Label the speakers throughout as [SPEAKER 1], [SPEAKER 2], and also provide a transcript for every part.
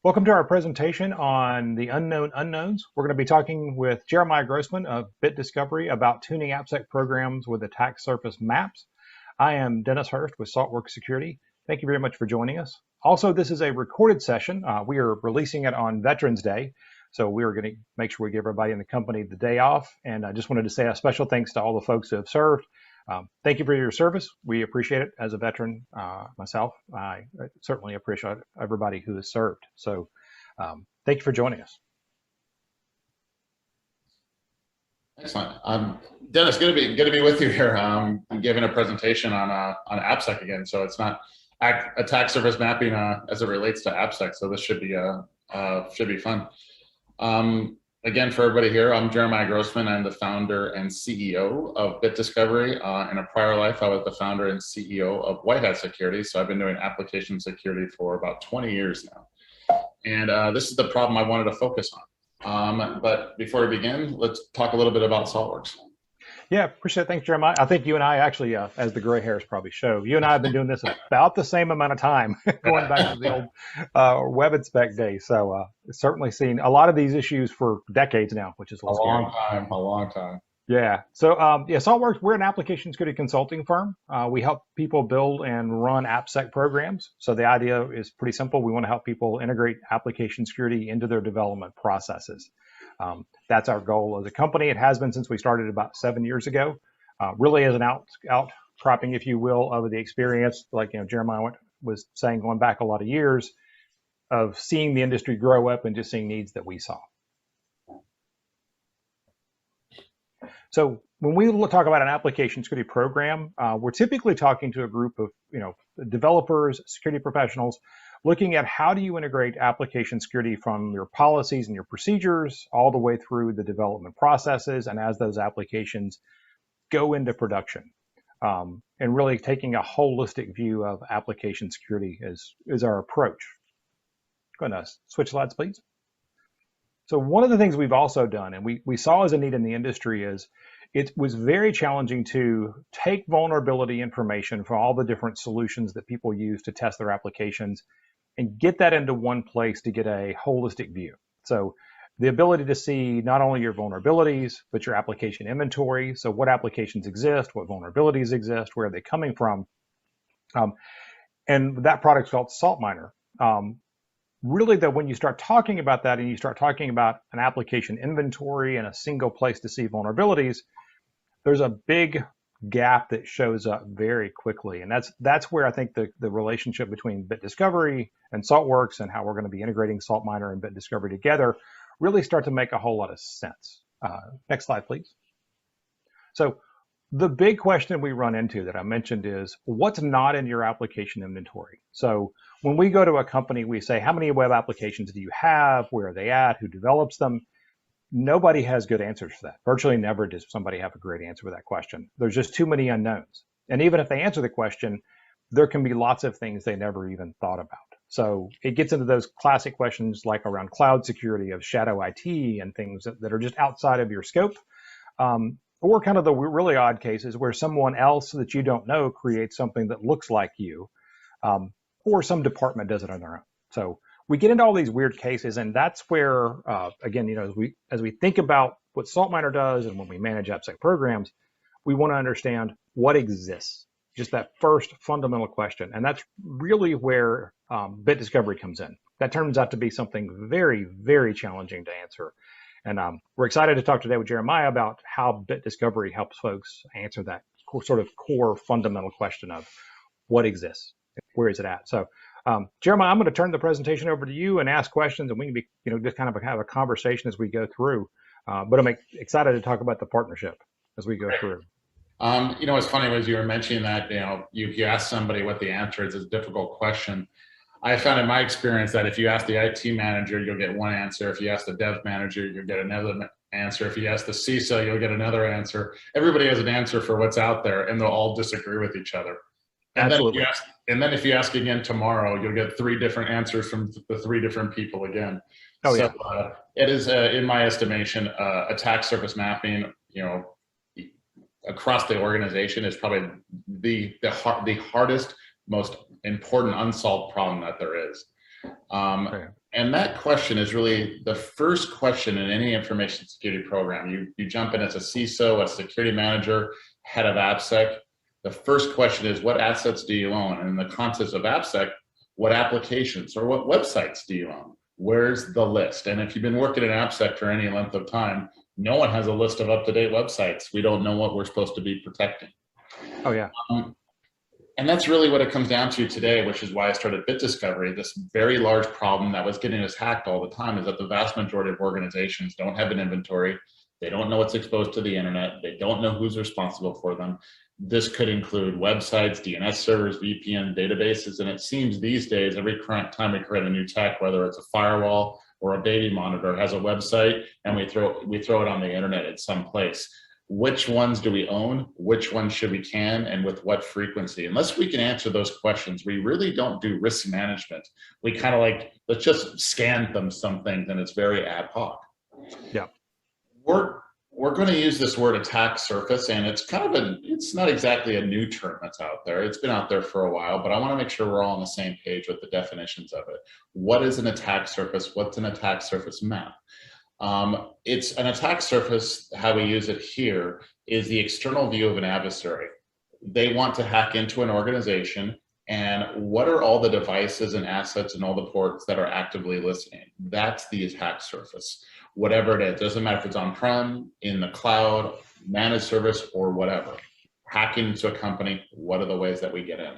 [SPEAKER 1] Welcome to our presentation on the unknown unknowns. We're going to be talking with Jeremiah Grossman of Bit Discovery about tuning AppSec programs with attack surface maps. I am Dennis Hurst with Saltworks Security. Thank you very much for joining us. Also, this is a recorded session. We are releasing it on Veterans Day, so we are going to make sure we give everybody in the company the day off. And I just wanted to say a special thanks to all the folks who have served. Thank you for your service. We appreciate it. As a veteran myself, I certainly appreciate everybody who has served. So thank you for joining us.
[SPEAKER 2] Excellent. Dennis, good to be with you here. I'm giving a presentation on AppSec again. So it's not attack surface mapping as it relates to AppSec. So this should be fun. Again, for everybody here, I'm Jeremiah Grossman. I'm the founder and CEO of Bit Discovery. In a prior life, I was the founder and CEO of White Hat Security. So I've been doing application security for about 20 years now. And this is the problem I wanted to focus on. But before we begin, let's talk a little bit about Saltworks.
[SPEAKER 1] Yeah, appreciate it. Thanks, Jeremiah. I think you and I actually, as the gray hairs probably show, you and I have been doing this about the same amount of time, going back to the old web inspect days. So certainly seen a lot of these issues for decades now, which is
[SPEAKER 2] a long time.
[SPEAKER 1] Yeah. So Saltworks, we're an application security consulting firm. We help people build and run AppSec programs. So the idea is pretty simple. We want to help people integrate application security into their development processes. That's our goal as a company. It has been since we started about 7 years ago, really as an outcropping, if you will, of the experience, like Jeremiah was saying, going back a lot of years of seeing the industry grow up and just seeing needs that we saw. So when we talk about an application security program, we're typically talking to a group of developers, security professionals, looking at how do you integrate application security from your policies and your procedures all the way through the development processes and as those applications go into production. And really taking a holistic view of application security is our approach. Go ahead and switch slides, please. So one of the things we've also done, and we saw as a need in the industry, is it was very challenging to take vulnerability information from all the different solutions that people use to test their applications and get that into one place to get a holistic view. So the ability to see not only your vulnerabilities, but your application inventory. So what applications exist, what vulnerabilities exist, where are they coming from? And that product's called SaltMiner. Really, though, when you start talking about that and you start talking about an application inventory and a single place to see vulnerabilities, there's a big gap that shows up very quickly. And that's where I think the relationship between Bit Discovery and Saltworks and how we're going to be integrating SaltMiner and Bit Discovery together really start to make a whole lot of sense. Next slide, please. So the big question we run into that I mentioned is what's not in your application inventory. So when we go to a company, we say, how many web applications do you have? Where are they at? Who develops them? Nobody has good answers for that. Virtually never does somebody have a great answer for that question. There's just too many unknowns. And even if they answer the question, there can be lots of things they never even thought about. So it gets into those classic questions like around cloud security of shadow IT and things that are just outside of your scope. Or kind of the really odd cases where someone else that you don't know creates something that looks like you, or some department does it on their own. So we get into all these weird cases, and that's where, again, as we think about what SaltMiner does and when we manage AppSec programs, we want to understand what exists, just that first fundamental question. And that's really where Bit Discovery comes in. That turns out to be something very, very challenging to answer. And we're excited to talk today with Jeremiah about how Bit Discovery helps folks answer that sort of core fundamental question of what exists, where is it at? So Jeremiah, I'm going to turn the presentation over to you and ask questions, and we can be, just kind of have a conversation as we go through. But I'm excited to talk about the partnership as we go through.
[SPEAKER 2] What's funny was you were mentioning that, you ask somebody what the answer is a difficult question. I found in my experience that if you ask the IT manager, you'll get one answer. If you ask the dev manager, you'll get another answer. If you ask the CISO, you'll get another answer. Everybody has an answer for what's out there, and they'll all disagree with each other. And
[SPEAKER 1] Absolutely.
[SPEAKER 2] Then if you ask again tomorrow, you'll get 3 different answers from the 3 different people again.
[SPEAKER 1] Oh,
[SPEAKER 2] so
[SPEAKER 1] yeah.
[SPEAKER 2] It is, in my estimation, attack surface mapping, across the organization is probably the hardest, most important unsolved problem that there is. And that question is really the first question in any information security program. You jump in as a CISO, a security manager, head of AppSec. The first question is, what assets do you own? And in the context of AppSec, what applications or what websites do you own? Where's the list? And if you've been working in AppSec for any length of time, no one has a list of up-to-date websites. We don't know what we're supposed to be protecting.
[SPEAKER 1] Oh yeah.
[SPEAKER 2] And that's really what it comes down to today, which is why I started Bit Discovery. This very large problem that was getting us hacked all the time is that the vast majority of organizations don't have an inventory. They don't know what's exposed to the internet. They don't know who's responsible for them. This could include websites, DNS servers, VPN databases. And it seems these days, every current time we create a new tech, whether it's a firewall or a baby monitor, has a website, and we throw it on the internet at some place. Which ones do we own? Which ones should we can, and with what frequency? Unless we can answer those questions, we really don't do risk management. We kind of like, let's just scan some things, and it's very ad hoc.
[SPEAKER 1] Yeah.
[SPEAKER 2] We're going to use this word attack surface, and it's it's not exactly a new term that's out there. It's been out there for a while, but I want to make sure we're all on the same page with the definitions of it. What is an attack surface? What's an attack surface map? It's an attack surface. How we use it here is the external view of an adversary. They want to hack into an organization, and what are all the devices and assets and all the ports that are actively listening? That's the attack surface. Whatever it is, doesn't matter if it's on-prem, in the cloud, managed service, or whatever. Hacking into a company, what are the ways that we get in?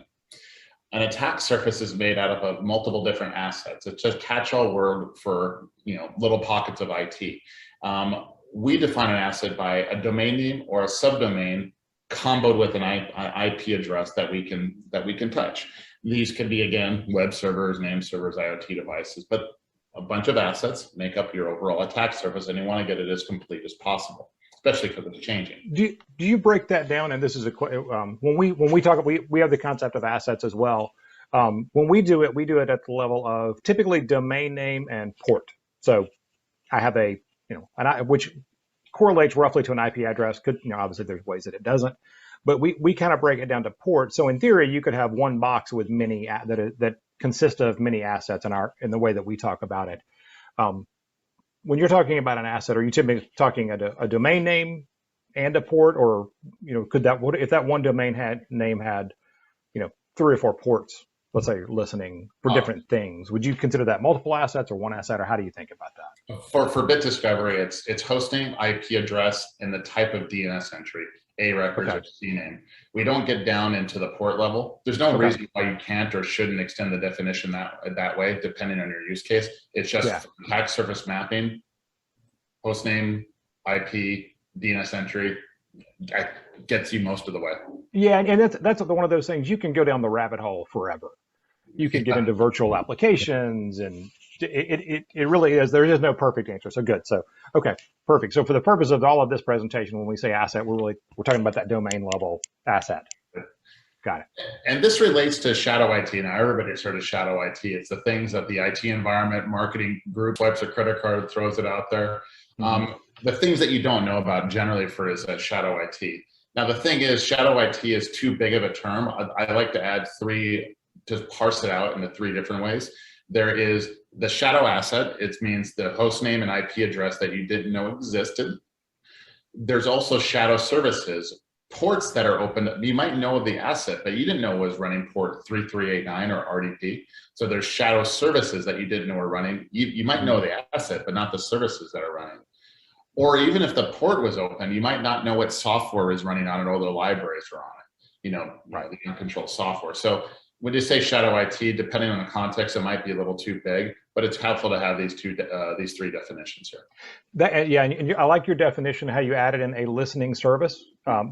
[SPEAKER 2] An attack surface is made out of multiple different assets. It's a catch-all word for little pockets of IT. We define an asset by a domain name or a subdomain comboed with an IP address that we can touch. These could be, again, web servers, name servers, IoT devices, but a bunch of assets make up your overall attack surface, and you want to get it as complete as possible, especially because it's changing.
[SPEAKER 1] Do you break that down? And this is when we talk, we have the concept of assets as well. When we do it at the level of typically domain name and port. So I have which correlates roughly to an IP address. Obviously there's ways that it doesn't, but we kind of break it down to port. So in theory, you could have one box with many that consist of many assets in the way that we talk about it. When you're talking about an asset, are you typically talking a domain name and a port, or if that one domain name had 3 or 4 ports, let's say, listening for different things, would you consider that multiple assets or one asset, or how do you think about that?
[SPEAKER 2] For Bit Discovery, it's hosting, IP address, and the type of DNS entry, A records or C name. We don't get down into the port level. There's no reason why you can't or shouldn't extend the definition that way, depending on your use case. It's just attack surface mapping, host name, IP, DNS entry, gets you most of the way.
[SPEAKER 1] Yeah, and that's one of those things you can go down the rabbit hole forever. You can get into virtual applications, and it really is. There is no perfect answer. So good. So okay, perfect. So for the purpose of all of this presentation, when we say asset, we're talking about that domain level asset. Got it.
[SPEAKER 2] And this relates to shadow IT. Now everybody's heard of shadow IT. It's the things that the IT environment marketing group wipes a credit card, throws it out there. Mm-hmm. The things that you don't know about generally is shadow IT. Now the thing is, shadow IT is too big of a term. I like to add 3 to parse it out into 3 different ways. There is the shadow asset. It means the host name and IP address that you didn't know existed. There's also shadow services, ports that are open. You might know the asset, but you didn't know was running port 3389 or RDP. So there's shadow services that you didn't know were running. You might know the asset, but not the services that are running. Or even if the port was open, you might not know what software is running on it or the libraries are on it, the uncontrolled software. So when you say shadow IT, depending on the context, it might be a little too big, but it's helpful to have these 3 definitions here.
[SPEAKER 1] And I like your definition, how you added in a listening service.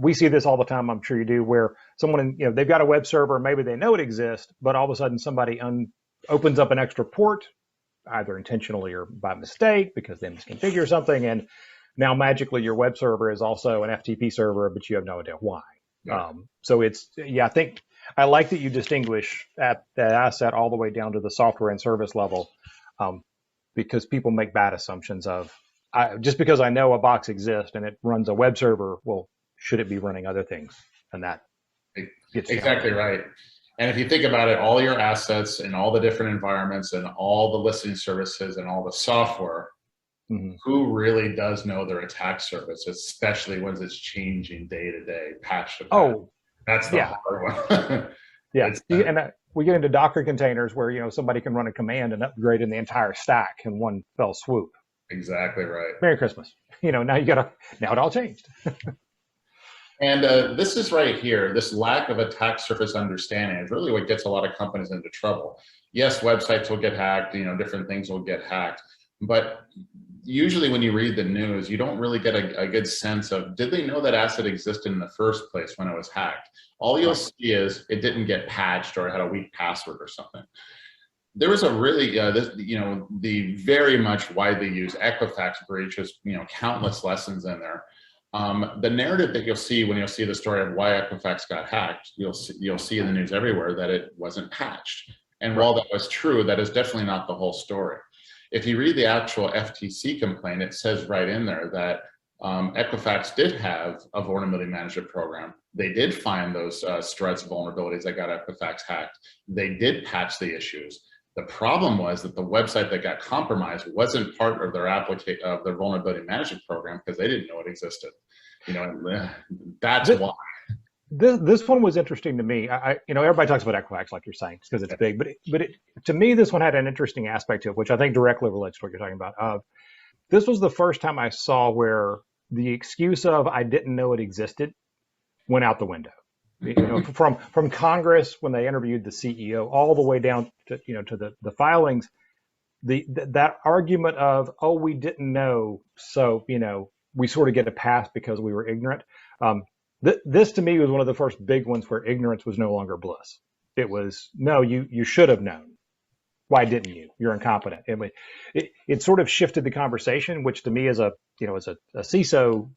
[SPEAKER 1] We see this all the time, I'm sure you do, where someone, they've got a web server, maybe they know it exists, but all of a sudden somebody opens up an extra port, either intentionally or by mistake, because they misconfigure something, and now magically your web server is also an FTP server, but you have no idea why. Yeah. So I think I like that you distinguish at that asset all the way down to the software and service level, because people make bad assumptions of, just because I know a box exists and it runs a web server, well, should it be running other things? And that
[SPEAKER 2] gets exactly right. And if you think about it, all your assets and all the different environments and all the listening services and all the software, who really does know their attack surface, especially when it's changing day to day, patch to patch?
[SPEAKER 1] Oh,
[SPEAKER 2] That's the
[SPEAKER 1] yeah.
[SPEAKER 2] hard one.
[SPEAKER 1] Yeah. We get into Docker containers where, somebody can run a command and upgrade in the entire stack in one fell swoop.
[SPEAKER 2] Exactly right.
[SPEAKER 1] Merry Christmas. Now now it all changed.
[SPEAKER 2] And this is right here, this lack of attack surface understanding is really what gets a lot of companies into trouble. Yes, websites will get hacked, different things will get hacked, but usually when you read the news, you don't really get a good sense of, did they know that asset existed in the first place when it was hacked? All you'll see is it didn't get patched or it had a weak password or something. There was a really, the very much widely used Equifax breach, was, countless lessons in there. The narrative that you'll see when you'll see the story of why Equifax got hacked, you'll see in the news everywhere that it wasn't patched. And while that was true, that is definitely not the whole story. If you read the actual FTC complaint, it says right in there that Equifax did have a vulnerability management program. They did find those struts vulnerabilities that got Equifax hacked. They did patch the issues. The problem was that the website that got compromised wasn't part of their vulnerability management program because they didn't know it existed. That's why.
[SPEAKER 1] This one was interesting to me. Everybody talks about Equifax like you're saying because it's big, but to me this one had an interesting aspect to it, which I think directly relates to what you're talking about. This was the first time I saw where the excuse of I didn't know it existed went out the window. From Congress when they interviewed the CEO all the way down to to the filings, that argument of, oh, we didn't know, so we sort of get a pass because we were ignorant. This to me was one of the first big ones where ignorance was no longer bliss. It was, no, you should have known. Why didn't you? You're incompetent. It sort of shifted the conversation, which to me as a CISO,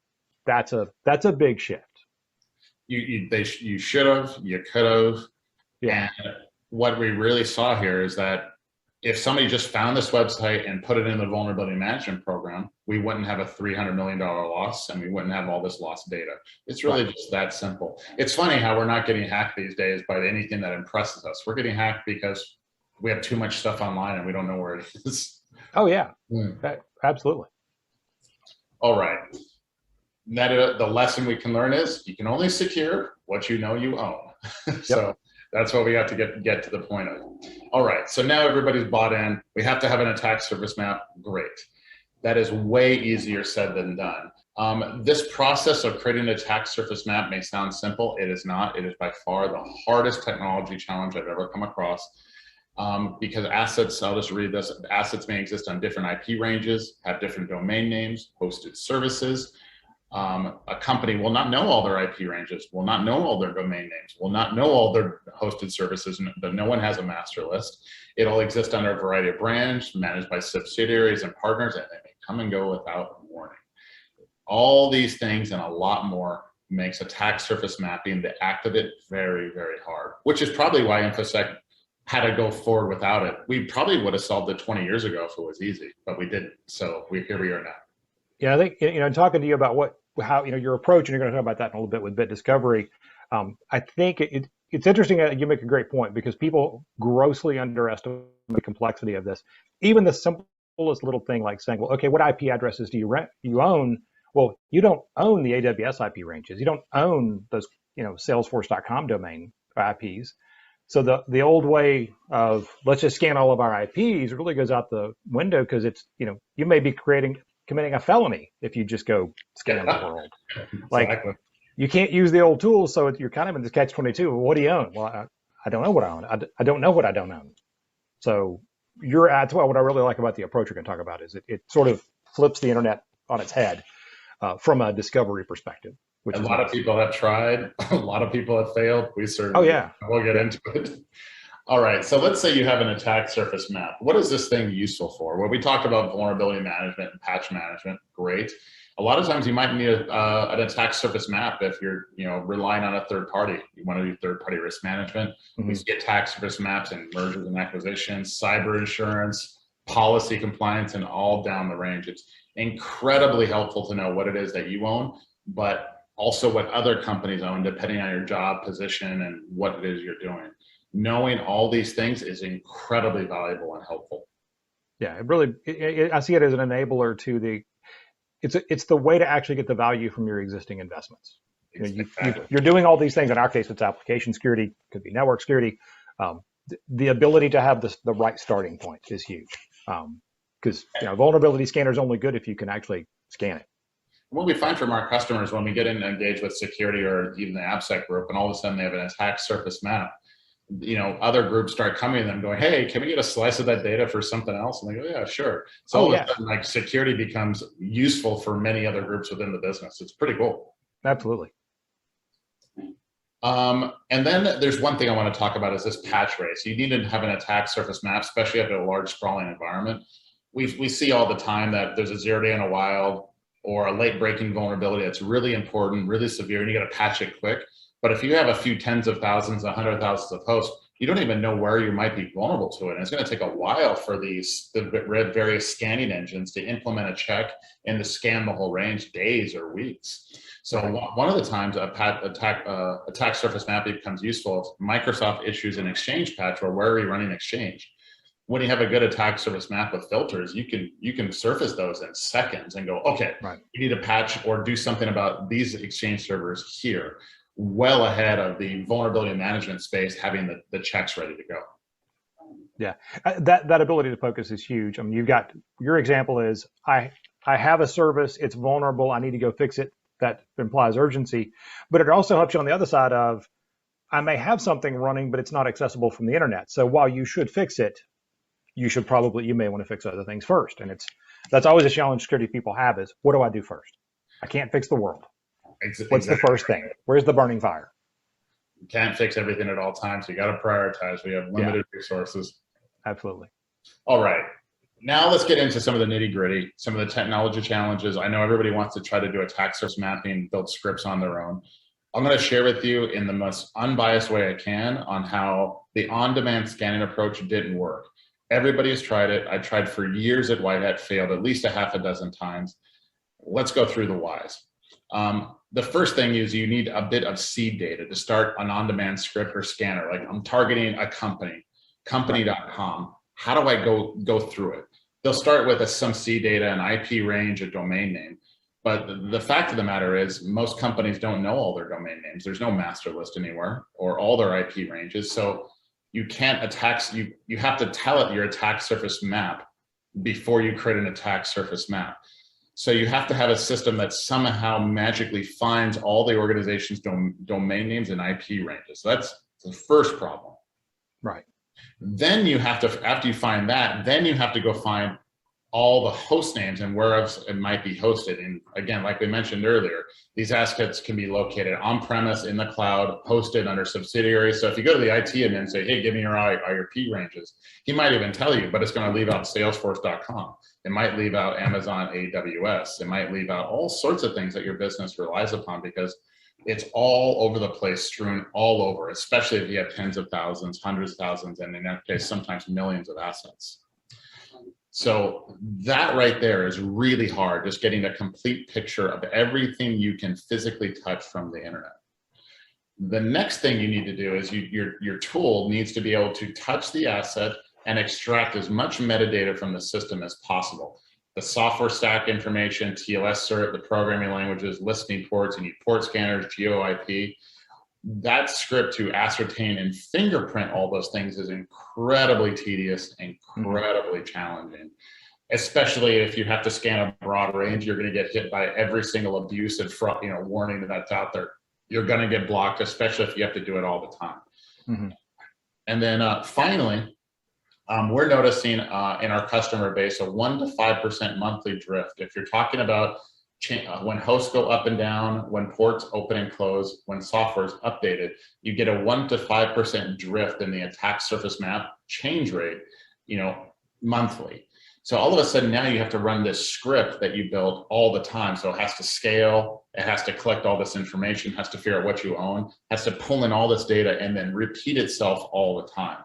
[SPEAKER 1] that's a big shift.
[SPEAKER 2] You should have, you could have.
[SPEAKER 1] Yeah.
[SPEAKER 2] And what we really saw here is that if somebody just found this website and put it in the vulnerability management program, we wouldn't have a $300 million loss and we wouldn't have all this lost data. It's really just that simple. It's funny how we're not getting hacked these days by anything that impresses us. We're getting hacked because we have too much stuff online and we don't know where it is.
[SPEAKER 1] Oh yeah, absolutely.
[SPEAKER 2] All right. The lesson we can learn is you can only secure what you know you own. So that's what we have to get to the point of. All right, so now everybody's bought in. We have to have an attack surface map. Great. That is way easier said than done. This process of creating an attack surface map may sound simple. It is not. It is by far the hardest technology challenge I've ever come across. Because assets, I'll just read this, assets may exist on different IP ranges, have different domain names, hosted services. A company will not know all their IP ranges, will not know all their domain names, will not know all their hosted services, but no one has a master list. It'll exist under a variety of brands, managed by subsidiaries and partners, and they may come and go without warning. All these things and a lot more makes attack surface mapping, the act of it, very, very hard, which is probably why InfoSec had to go forward without it. We probably would have solved it 20 years ago if it was easy, but we didn't. So here we are now.
[SPEAKER 1] Yeah, I think, talking to you about how your approach, and you're going to talk about that in a little bit with bit discovery. I think it's interesting that you make a great point because people grossly underestimate the complexity of this. Even the simplest little thing like saying, well, okay, what IP addresses do you own? Well, you don't own the AWS IP ranges. You don't own those, Salesforce.com domain IPs. So the old way of let's just scan all of our IPs really goes out the window because it's, you may be committing a felony if you just go scan the world. Like
[SPEAKER 2] Exactly.
[SPEAKER 1] you can't use the old tools, so you're kind of in this catch-22. Well, what do you own? Well, I don't know what I own. I don't know what I don't own. So that's what I really like about the approach we're going to talk about is it sort of flips the internet on its head from a discovery perspective. Which
[SPEAKER 2] a lot of people have tried. A lot of people have failed. We certainly we'll get into it. All right, so let's say you have an attack surface map. What is this thing useful for? Well, we talked about vulnerability management and patch management. Great. A lot of times you might need an attack surface map if you're relying on a third party. You want to do third party risk management. We see attack surface maps and mergers and acquisitions, cyber insurance, policy compliance, and all down the range. It's incredibly helpful to know what it is that you own, but also what other companies own, depending on your job position and what it is you're doing. knowing all these things is incredibly valuable and helpful.
[SPEAKER 1] Yeah, it really, I see it as an enabler to it's the way to actually get the value from your existing investments.
[SPEAKER 2] Exactly.
[SPEAKER 1] You're doing all these things. In our case, it's application security, could be network security. The ability to have the right starting point is huge. Because vulnerability scanner is only good if you can actually scan it.
[SPEAKER 2] What we find from our customers when we get in and engage with security or even the AppSec group, and all of a sudden they have an attack surface map, other groups start coming to them going, hey, can we get a slice of that data for something else? And they go, yeah, sure. So all of a sudden, like, security becomes useful for many other groups within the business. It's pretty cool.
[SPEAKER 1] Absolutely.
[SPEAKER 2] And then there's one thing I want to talk about is this patch rate. So you need to have an attack surface map, especially if you have a large sprawling environment. We see all the time that there's a 0 day in a wild or a late breaking vulnerability that's really important, really severe, and you got to patch it quick. But if you have a few tens of thousands, 100,000 of hosts, you don't even know where you might be vulnerable to it. And it's going to take a while for the various scanning engines to implement a check and to scan the whole range, days or weeks. So one of the times attack surface mapping becomes useful is Microsoft issues an Exchange patch, or where are we running Exchange? When you have a good attack surface map with filters, you can surface those in seconds and go, okay, you need a patch or do something about these Exchange servers here, well ahead of the vulnerability management space having the checks ready to go.
[SPEAKER 1] Yeah, that ability to focus is huge. I mean, you've got your example is I have a service, it's vulnerable, I need to go fix it. That implies urgency, but it also helps you on the other side of I may have something running, but it's not accessible from the internet. So while you should fix it, you may want to fix other things first. And that's always a challenge security people have is what do I do first? I can't fix the world. What's the first thing? Where's the burning fire?
[SPEAKER 2] You can't fix everything at all times. You got to prioritize. We have limited resources.
[SPEAKER 1] Absolutely.
[SPEAKER 2] All right. Now let's get into some of the nitty gritty, some of the technology challenges. I know everybody wants to try to do attack surface mapping, build scripts on their own. I'm going to share with you in the most unbiased way I can on how the on-demand scanning approach didn't work. Everybody has tried it. I tried for years at White Hat, failed at least a half a dozen times. Let's go through the whys. The first thing is you need a bit of seed data to start an on-demand script or scanner. Like I'm targeting a company.com. How do I go through it? They'll start with some seed data, an IP range, a domain name. But the fact of the matter is most companies don't know all their domain names. There's no master list anywhere or all their IP ranges. So you can't you have to tell it your attack surface map before you create an attack surface map. So you have to have a system that somehow magically finds all the organization's domain names and IP ranges. So that's the first problem.
[SPEAKER 1] Right.
[SPEAKER 2] Then you have to, after you find that, then you have to go find all the host names and where else it might be hosted. And again, like we mentioned earlier, these assets can be located on-premise, in the cloud, hosted under subsidiaries. So if you go to the IT admin and say, hey, give me your IRP ranges, he might even tell you, but it's going to leave out salesforce.com. It might leave out Amazon AWS. It might leave out all sorts of things that your business relies upon because it's all over the place, strewn all over, especially if you have tens of thousands, hundreds of thousands, and in that case, sometimes millions of assets. So that right there is really hard, just getting a complete picture of everything you can physically touch from the internet. The next thing you need to do is your tool needs to be able to touch the asset and extract as much metadata from the system as possible. The software stack information, TLS cert, the programming languages, listening ports, you need port scanners, GeoIP. That script to ascertain and fingerprint all those things is incredibly tedious, incredibly challenging, especially if you have to scan a broad range. You're going to get hit by every single abuse and warning that's out there. You're going to get blocked, especially if you have to do it all the time. And then finally, we're noticing in our customer base a 1 to 5% monthly drift. If you're talking about when hosts go up and down, when ports open and close, when software is updated, you get a 1 to 5% drift in the attack surface map change rate, monthly. So all of a sudden now you have to run this script that you built all the time. So it has to scale, it has to collect all this information, has to figure out what you own, has to pull in all this data and then repeat itself all the time.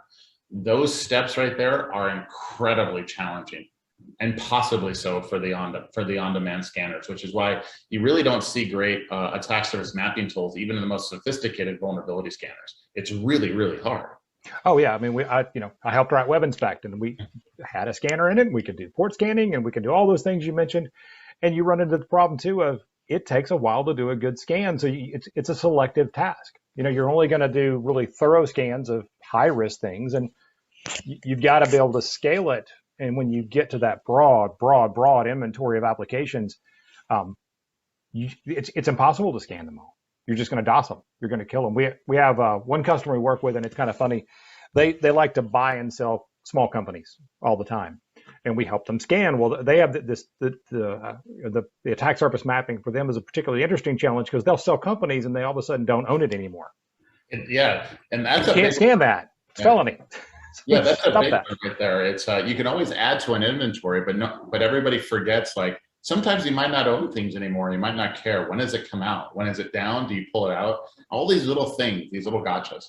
[SPEAKER 2] Those steps right there are incredibly challenging, and possibly so for the on-demand scanners, which is why you really don't see great attack surface mapping tools, even in the most sophisticated vulnerability scanners. It's really, really hard.
[SPEAKER 1] Oh yeah, I mean, I helped write Web Inspect, and we had a scanner in it, and we could do port scanning, and we could do all those things you mentioned. And you run into the problem too of it takes a while to do a good scan, so it's a selective task. You're only going to do really thorough scans of high risk things, and you've got to be able to scale it. And when you get to that broad inventory of applications, um, it's impossible to scan them all. You're just going to DOS them. You're going to kill them. We have one customer we work with, and it's kind of funny. They like to buy and sell small companies all the time, and we help them scan. Well, they have the attack surface mapping for them is a particularly interesting challenge because they'll sell companies and they all of a sudden don't own it anymore.
[SPEAKER 2] Yeah, and that's
[SPEAKER 1] you can't scan that. It's felony.
[SPEAKER 2] Yeah, that's a
[SPEAKER 1] Stop
[SPEAKER 2] big
[SPEAKER 1] that.
[SPEAKER 2] one right there. It's you can always add to an inventory, but everybody forgets, like, sometimes you might not own things anymore. You might not care. When does it come out? When is it down? Do you pull it out? All these little things, these little gotchas.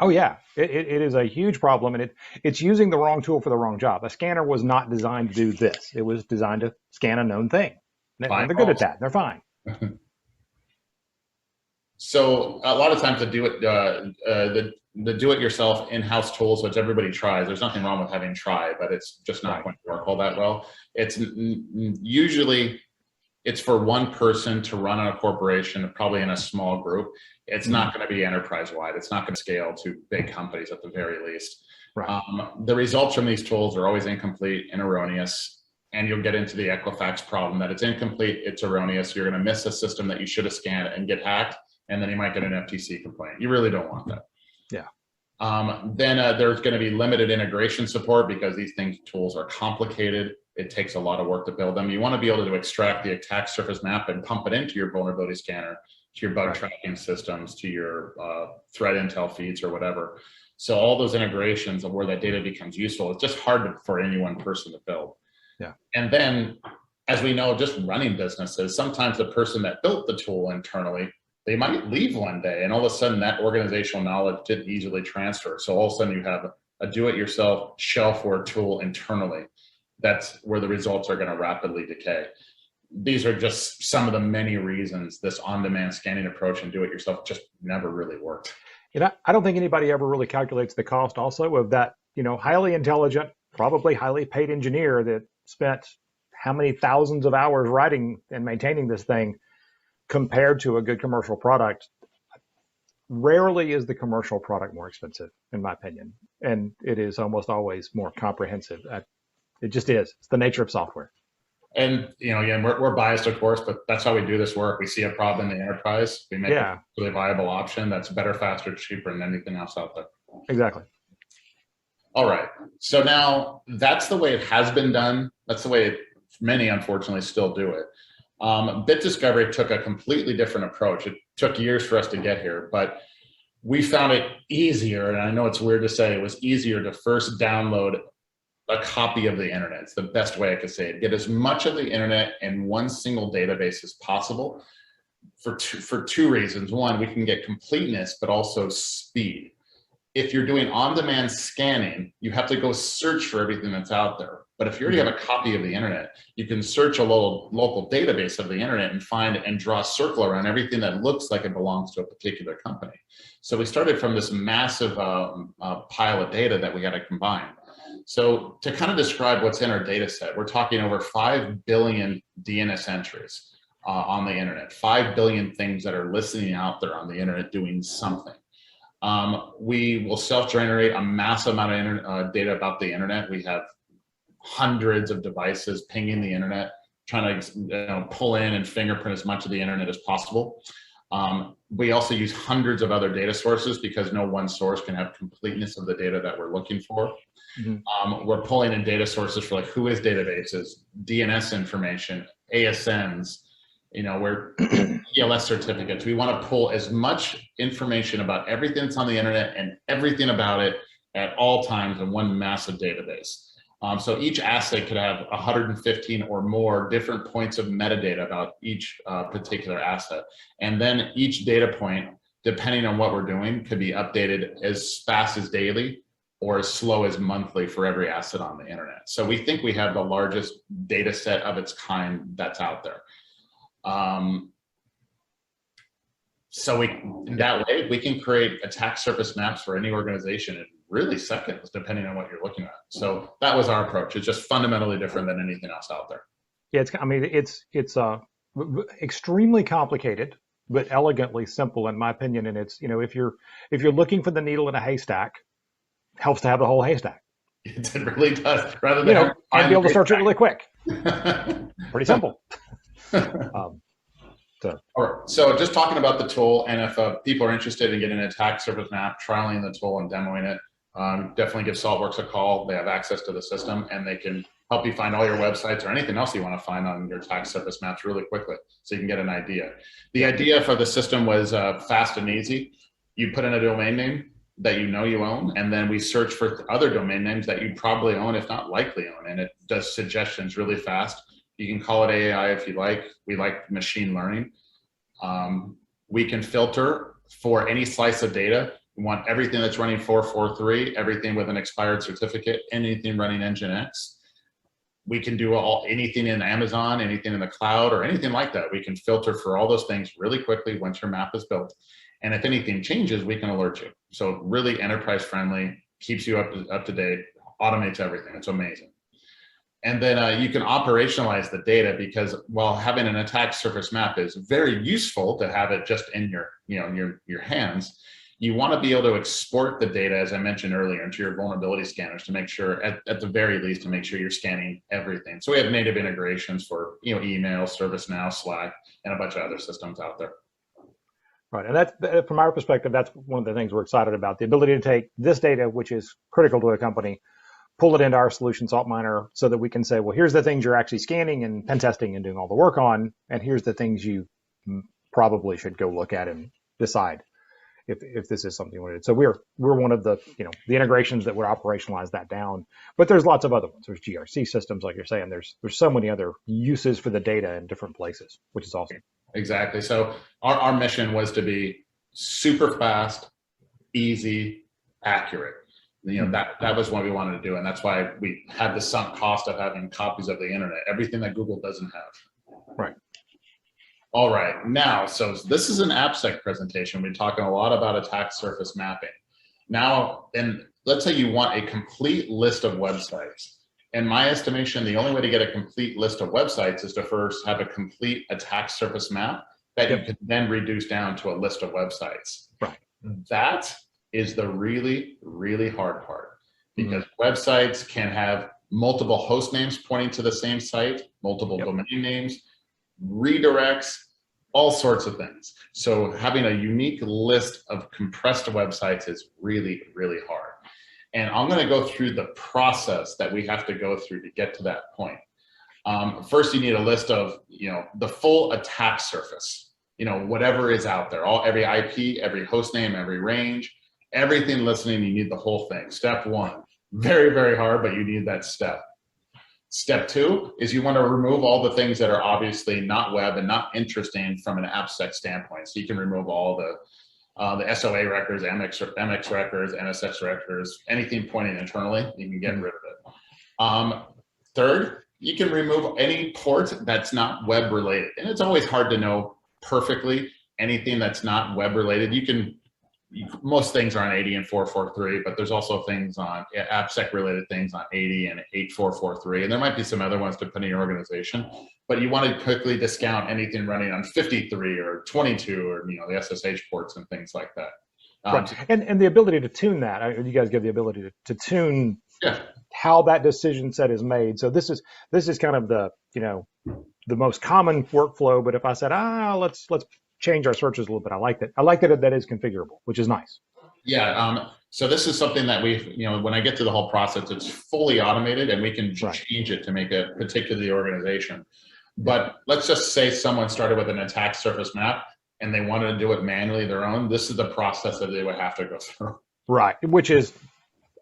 [SPEAKER 1] Oh yeah, it is a huge problem, and it's using the wrong tool for the wrong job. A scanner was not designed to do this. It was designed to scan a known thing, and they're good at that. They're fine.
[SPEAKER 2] So a lot of times the do-it-yourself in-house tools, which everybody tries. There's nothing wrong with having tried, but it's just not going to work all that well. It's usually it's for one person to run on a corporation, probably in a small group. It's not going to be enterprise-wide. It's not going to scale to big companies at the very least.
[SPEAKER 1] Right.
[SPEAKER 2] The results from these tools are always incomplete and erroneous. And you'll get into the Equifax problem that it's incomplete, it's erroneous. You're going to miss a system that you should have scanned and get hacked. And then you might get an FTC complaint. You really don't want that.
[SPEAKER 1] Yeah.
[SPEAKER 2] Then there's going to be limited integration support because these tools are complicated. It takes a lot of work to build them. You want to be able to extract the attack surface map and pump it into your vulnerability scanner, to your bug tracking systems, to your threat intel feeds or whatever. So all those integrations of where that data becomes useful, it's just hard for any one person to build.
[SPEAKER 1] Yeah.
[SPEAKER 2] And then, as we know, just running businesses, sometimes the person that built the tool internally, they might leave one day and all of a sudden that organizational knowledge didn't easily transfer. So all of a sudden you have a do-it-yourself shelfware tool internally. That's where the results are going to rapidly decay. These are just some of the many reasons this on-demand scanning approach and do-it-yourself just never really worked.
[SPEAKER 1] I don't think anybody ever really calculates the cost also of that, highly intelligent, probably highly paid engineer that spent how many thousands of hours writing and maintaining this thing compared to a good commercial product. Rarely is the commercial product more expensive, in my opinion, and it is almost always more comprehensive. It just is. It's the nature of software.
[SPEAKER 2] And again, we're biased, of course, but that's how we do this work. We see a problem in the enterprise, we make a really viable option that's better, faster, cheaper than anything else out there.
[SPEAKER 1] Exactly.
[SPEAKER 2] All right. So now that's the way it has been done. That's the way many, unfortunately, still do it. Bit Discovery took a completely different approach. It took years for us to get here, but we found it easier, and I know it's weird to say, it was easier to first download a copy of the internet. It's the best way I could say it. Get as much of the internet in one single database as possible for two reasons. One, we can get completeness, but also speed. If you're doing on-demand scanning, you have to go search for everything that's out there. But if you already have a copy of the internet, you can search a local database of the internet and find and draw a circle around everything that looks like it belongs to a particular company. So we started from this massive pile of data that we got to combine. So to kind of describe what's in our data set, we're talking over 5 billion DNS entries on the internet, 5 billion things that are listening out there on the internet doing something. We will self-generate a massive amount of data about the internet. We have hundreds of devices pinging the internet, trying to pull in and fingerprint as much of the internet as possible. We also use hundreds of other data sources because no one source can have completeness of the data that we're looking for. Mm-hmm. We're pulling in data sources for like who is databases, DNS information, ASNs, we're ELS certificates. We want to pull as much information about everything that's on the internet and everything about it at all times in one massive database. So each asset could have 115 or more different points of metadata about each particular asset. And then each data point, depending on what we're doing, could be updated as fast as daily or as slow as monthly for every asset on the internet. So we think we have the largest data set of its kind that's out there. So in that way, we can create attack surface maps for any organization in really seconds, depending on what you're looking at. So that was our approach. It's just fundamentally different than anything else out there.
[SPEAKER 1] Yeah, it's extremely complicated, but elegantly simple in my opinion. And it's, if you're looking for the needle in a haystack, helps to have the whole haystack.
[SPEAKER 2] It really does. Rather than
[SPEAKER 1] and be able to search it really quick. Pretty simple.
[SPEAKER 2] All right. So just talking about the tool, and if people are interested in getting an attack surface map, trialing the tool and demoing it, definitely give Saltworks a call. They have access to the system, and they can help you find all your websites or anything else you want to find on your attack surface maps really quickly, so you can get an idea. The idea for the system was fast and easy. You put in a domain name that you own, and then we search for other domain names that you probably own, if not likely own, and it does suggestions really fast. You can call it AI if you like. We like machine learning. We can filter for any slice of data. We want everything that's running 443, everything with an expired certificate, anything running Nginx. We can do anything in Amazon, anything in the cloud, or anything like that. We can filter for all those things really quickly once your map is built. And if anything changes, we can alert you. So really enterprise friendly, keeps you up to date, automates everything. It's amazing. And then you can operationalize the data, because while having an attack surface map is very useful to have it just in your hands, you want to be able to export the data, as I mentioned earlier, into your vulnerability scanners to make sure, at the very least, to make sure you're scanning everything. So we have native integrations for email, ServiceNow, Slack, and a bunch of other systems out there.
[SPEAKER 1] Right, and that's, from our perspective, that's one of the things we're excited about, the ability to take this data, which is critical to a company, pull it into our solution, SaltMiner, so that we can say, well, here's the things you're actually scanning and pen testing and doing all the work on, and here's the things you probably should go look at and decide if this is something you want to do. So we're one of the the integrations that would operationalize that down. But there's lots of other ones. There's GRC systems, like you're saying. There's so many other uses for the data in different places, which is awesome.
[SPEAKER 2] Exactly. So our mission was to be super fast, easy, accurate. That was what we wanted to do, and that's why we had the sunk cost of having copies of the internet, everything that Google doesn't have.
[SPEAKER 1] Right.
[SPEAKER 2] All right. Now, so this is an AppSec presentation. We're talking a lot about attack surface mapping. Now, and let's say you want a complete list of websites. In my estimation, the only way to get a complete list of websites is to first have a complete attack surface map that you can then reduce down to a list of websites.
[SPEAKER 1] Right.
[SPEAKER 2] That is the really, really hard part, because websites can have multiple host names pointing to the same site, multiple domain names, redirects, all sorts of things. So having a unique list of compressed websites is really, really hard. And I'm going to go through the process that we have to go through to get to that point. First, you need a list of the full attack surface, whatever is out there, every IP, every host name, every range, everything listening. You need the whole thing. Step one, very, very hard, but you need that step. Step two is you want to remove all the things that are obviously not web and not interesting from an AppSec standpoint. So you can remove all the SOA records, MX records, NSX records, anything pointing internally, you can get rid of it. Third, you can remove any port that's not web related. And it's always hard to know perfectly anything that's not web related. Most things are on 80 and 443, but there's also things on AppSec related things on 80 and 8443. And there might be some other ones depending on your organization, but you want to quickly discount anything running on 53 or 22 or the SSH ports and things like that.
[SPEAKER 1] Right. And the ability to tune that, you guys give the ability to tune how that decision set is made. So this is kind of the most common workflow. But if I said, let's change our searches a little bit, I like that. I like that is configurable, which is nice.
[SPEAKER 2] Yeah. So this is something that when I get to the whole process, it's fully automated, and we can change it to make it particular to the organization. But let's just say someone started with an attack surface map and they wanted to do it manually their own. This is the process that they would have to go through.
[SPEAKER 1] Right, which is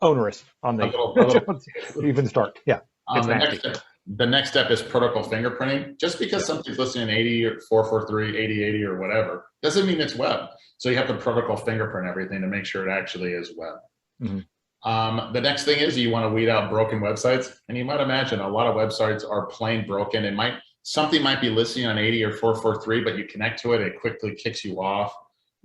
[SPEAKER 1] onerous on the even start. Yeah.
[SPEAKER 2] The next step is protocol fingerprinting. Just because something's listening 80 or 443, 8080 or whatever, doesn't mean it's web. So you have to protocol fingerprint everything to make sure it actually is web. The next thing is you want to weed out broken websites. And you might imagine a lot of websites are plain broken. Something might be listening on 80 or 443, but you connect to it, it quickly kicks you off.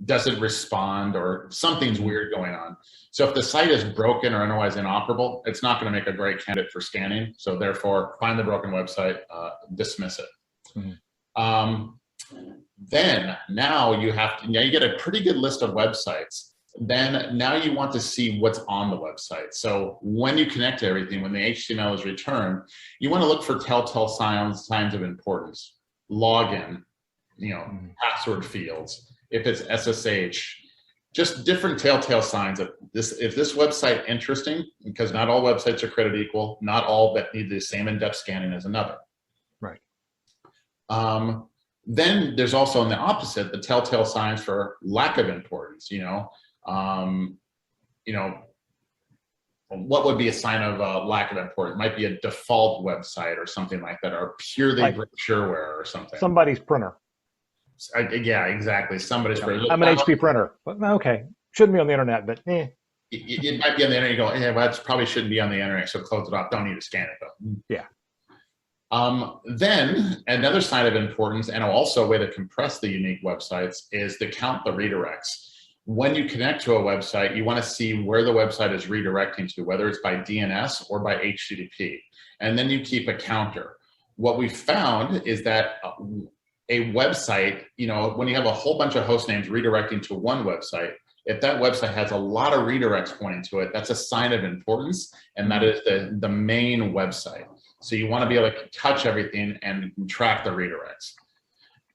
[SPEAKER 2] doesn't respond or something's weird going on. So if the site is broken or otherwise inoperable, it's not going to make a great candidate for scanning. So therefore, find the broken website, dismiss it. Then now you have to, now you get a pretty good list of websites. Then now you want to see what's on the website. So when you connect to everything, when the HTML is returned, you want to look for telltale signs of importance, login, password fields. If it's SSH, just different telltale signs of this. If this website interesting, because not all websites are created equal, not all that need the same in-depth scanning as another.
[SPEAKER 1] Right.
[SPEAKER 2] Then there's also on the opposite, the telltale signs for lack of importance. What would be a sign of lack of importance? It might be a default website or something like that, or purely like brochureware or something.
[SPEAKER 1] Somebody's printer.
[SPEAKER 2] Yeah, exactly. Somebody's printer.
[SPEAKER 1] I'm an HP printer, but okay, shouldn't be on the internet, but
[SPEAKER 2] It might be on the internet. You go, yeah, well, that probably shouldn't be on the internet, so close it off. Don't need to scan it though.
[SPEAKER 1] Yeah.
[SPEAKER 2] Then another sign of importance, and also a way to compress the unique websites, is to count the redirects. When you connect to a website, you want to see where the website is redirecting to, whether it's by DNS or by HTTP. And then you keep a counter. What we found is that a website, when you have a whole bunch of host names redirecting to one website, if that website has a lot of redirects pointing to it, that's a sign of importance, and that is the main website. So you want to be able to touch everything and track the redirects.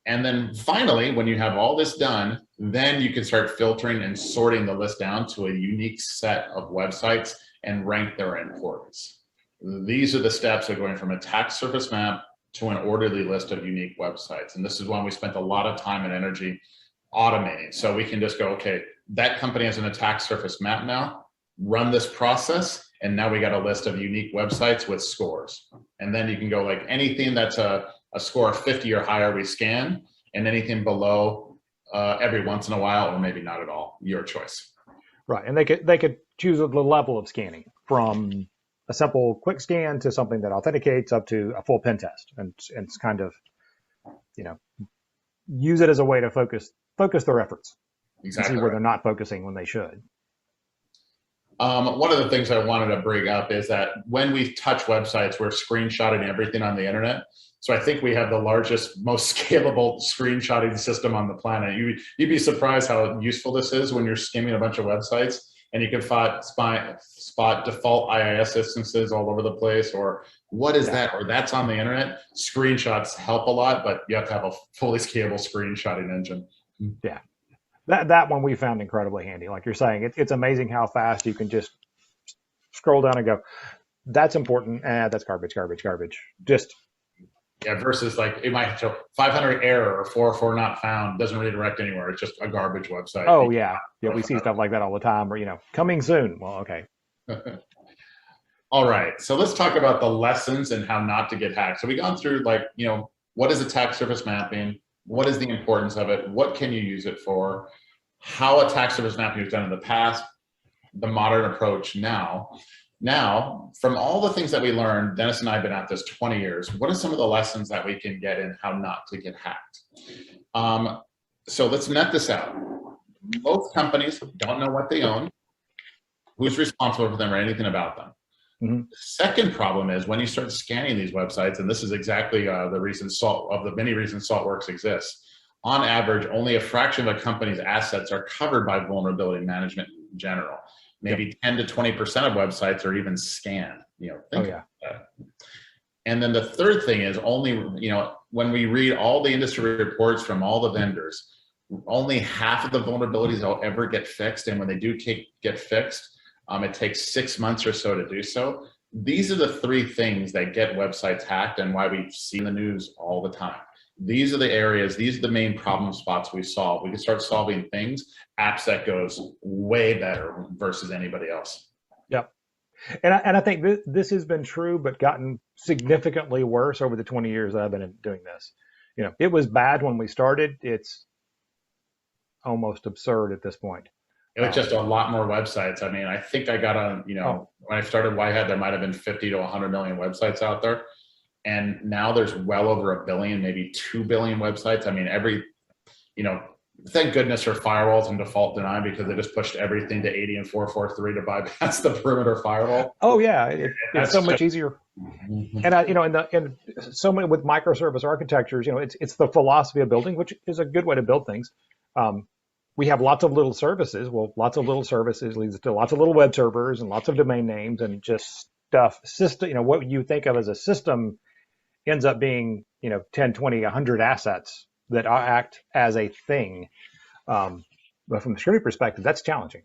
[SPEAKER 2] And then finally, when you have all this done, then you can start filtering and sorting the list down to a unique set of websites and rank their importance. These are the steps of going from a attack surface map to an orderly list of unique websites. And this is one we spent a lot of time and energy automating. So we can just go, okay, that company has an attack surface map now, run this process, and now we got a list of unique websites with scores. And then you can go like anything that's a score of 50 or higher, we scan, and anything below every once in a while, or maybe not at all, your choice.
[SPEAKER 1] Right, and they could choose the level of scanning from a simple quick scan to something that authenticates up to a full pen test, and it's kind of, use it as a way to focus their efforts.
[SPEAKER 2] Exactly.
[SPEAKER 1] And see where they're not focusing when they should.
[SPEAKER 2] One of the things I wanted to bring up is that when we touch websites, we're screenshotting everything on the internet. So I think we have the largest, most scalable screenshotting system on the planet. You'd be surprised how useful this is when you're skimming a bunch of websites and you can spot default IIS instances all over the place, or what is that, or that's on the internet. Screenshots help a lot, but you have to have a fully scalable screenshotting engine.
[SPEAKER 1] Yeah. That one we found incredibly handy. Like you're saying, it's amazing how fast you can just scroll down and go, that's important, that's garbage. Just
[SPEAKER 2] versus like it might show 500 error or 404 not found, doesn't redirect anywhere. It's just a garbage website.
[SPEAKER 1] Oh yeah, we see stuff like that all the time. Or coming soon. Well, okay.
[SPEAKER 2] All right, so let's talk about the lessons and how not to get hacked. So we've gone through what is attack surface mapping? What is the importance of it? What can you use it for? How attack surface mapping was done in the past, the modern approach now. Now, from all the things that we learned, Dennis and I have been at this 20 years, what are some of the lessons that we can get in how not to get hacked? So let's net this out. Most companies don't know what they own, who's responsible for them, or anything about them. Mm-hmm. The second problem is when you start scanning these websites, and this is exactly the reason of the many reasons Saltworks exists. On average, only a fraction of a company's assets are covered by vulnerability management in general. Maybe 10 to 20% of websites are even scanned. Think about that. And then the third thing is when we read all the industry reports from all the vendors, only half of the vulnerabilities will ever get fixed. And when they do get fixed, it takes 6 months or so to do so. These are the three things that get websites hacked and why we see in the news all the time. These are the areas, these are the main problem spots we solve. We can start solving things. AppSec goes way better versus anybody else.
[SPEAKER 1] Yep. And I think this has been true, but gotten significantly worse over the 20 years that I've been doing this. It was bad when we started. It's almost absurd at this point.
[SPEAKER 2] It was just a lot more websites. I mean, I think I got on, when I started Whitehead, there might have been 50 to 100 million websites out there. And now there's well over 1 billion, maybe 2 billion websites. I mean, thank goodness for firewalls and default deny, because they just pushed everything to 80 and 443 to bypass the perimeter firewall.
[SPEAKER 1] Oh yeah, it's so much
[SPEAKER 2] just
[SPEAKER 1] easier. And and so many with microservice architectures, it's the philosophy of building, which is a good way to build things. We have lots of little services. Well, lots of little services leads to lots of little web servers and lots of domain names and just stuff. System, what you think of as a system ends up being, 10, 20, 100 assets that act as a thing. But from the security perspective, that's challenging.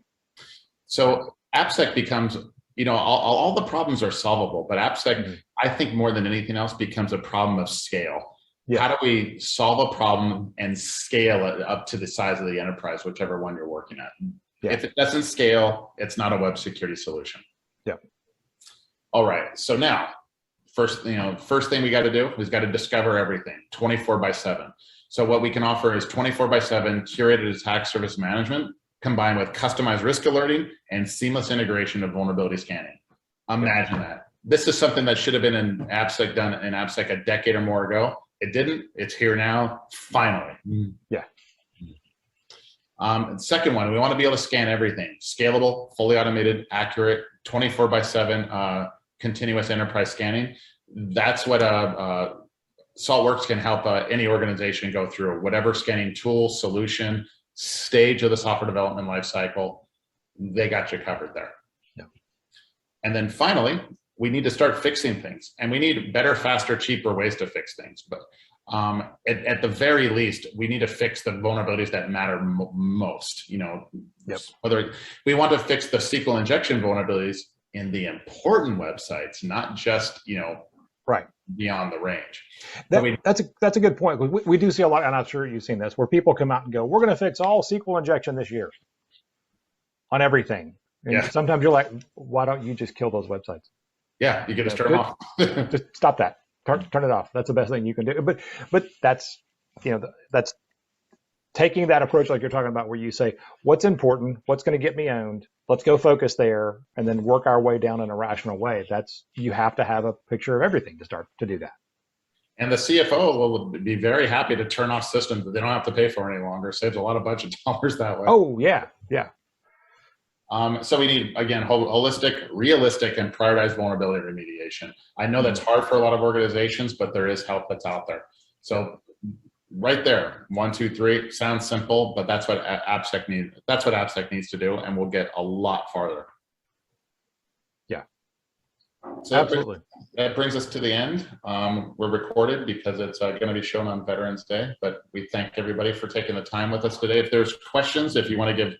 [SPEAKER 2] So AppSec becomes, all the problems are solvable, but AppSec, I think more than anything else, becomes a problem of scale. Yeah. How do we solve a problem and scale it up to the size of the enterprise, whichever one you're working at? Yeah. If it doesn't scale, it's not a web security solution.
[SPEAKER 1] Yeah.
[SPEAKER 2] All right. So now, first thing we got to do is got to discover everything 24/7. So what we can offer is 24/7 curated attack surface management, combined with customized risk alerting and seamless integration of vulnerability scanning. Imagine that. This is something that should have been done in AppSec a decade or more ago. It didn't. It's here now, finally.
[SPEAKER 1] Yeah.
[SPEAKER 2] Second one, we want to be able to scan everything. Scalable, fully automated, accurate, 24/7 continuous enterprise scanning. That's what Saltworks can help any organization go through. Whatever scanning tool, solution, stage of the software development lifecycle, they got you covered there.
[SPEAKER 1] Yeah.
[SPEAKER 2] And then finally, we need to start fixing things, and we need better, faster, cheaper ways to fix things. But at the very least, we need to fix the vulnerabilities that matter most. Whether we want to fix the SQL injection vulnerabilities in the important websites, not just
[SPEAKER 1] right
[SPEAKER 2] beyond the range.
[SPEAKER 1] That's a good point. We do see a lot, and I'm sure you've seen this, where people come out and go, "We're going to fix all SQL injection this year on everything." And sometimes you're like, "Why don't you just kill those websites?"
[SPEAKER 2] Yeah, you can just turn them off.
[SPEAKER 1] Just stop that. Turn it off. That's the best thing you can do. But that's that's taking that approach like you're talking about, where you say, what's important, what's going to get me owned, let's go focus there, and then work our way down in a rational way. You have to have a picture of everything to start to do that.
[SPEAKER 2] And the CFO will be very happy to turn off systems that they don't have to pay for any longer. Saves a lot of budget dollars that way.
[SPEAKER 1] Oh yeah.
[SPEAKER 2] So we need, again, holistic, realistic, and prioritized vulnerability remediation. I know that's hard for a lot of organizations, but there is help that's out there. So right there, 1, 2, 3 sounds simple, but that's what AppSec needs. That's what AppSec needs to do, and we'll get a lot farther.
[SPEAKER 1] Yeah,
[SPEAKER 2] so absolutely. That brings us to the end. We're recorded because it's going to be shown on Veterans Day, but we thank everybody for taking the time with us today. If there's questions, if you want to give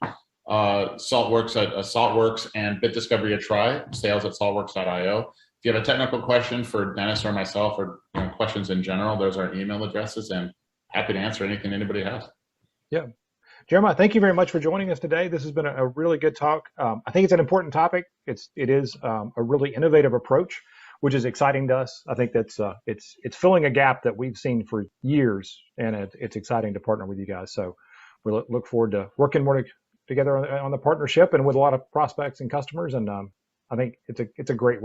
[SPEAKER 2] Saltworks and Bit Discovery a try, sales@saltworks.io. If you have a technical question for Dennis or myself, or questions in general, those are our email addresses, and happy to answer anything anybody has.
[SPEAKER 1] Yeah. Jeremiah, thank you very much for joining us today. This has been a really good talk. I think it's an important topic. It is a really innovative approach, which is exciting to us. I think that's it's filling a gap that we've seen for years, and it's exciting to partner with you guys. So we look forward to working more together on the partnership and with a lot of prospects and customers. And I think it's a great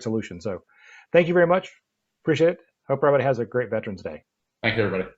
[SPEAKER 1] solution. So thank you very much. Appreciate it. Hope everybody has a great Veterans Day.
[SPEAKER 2] Thank you, everybody.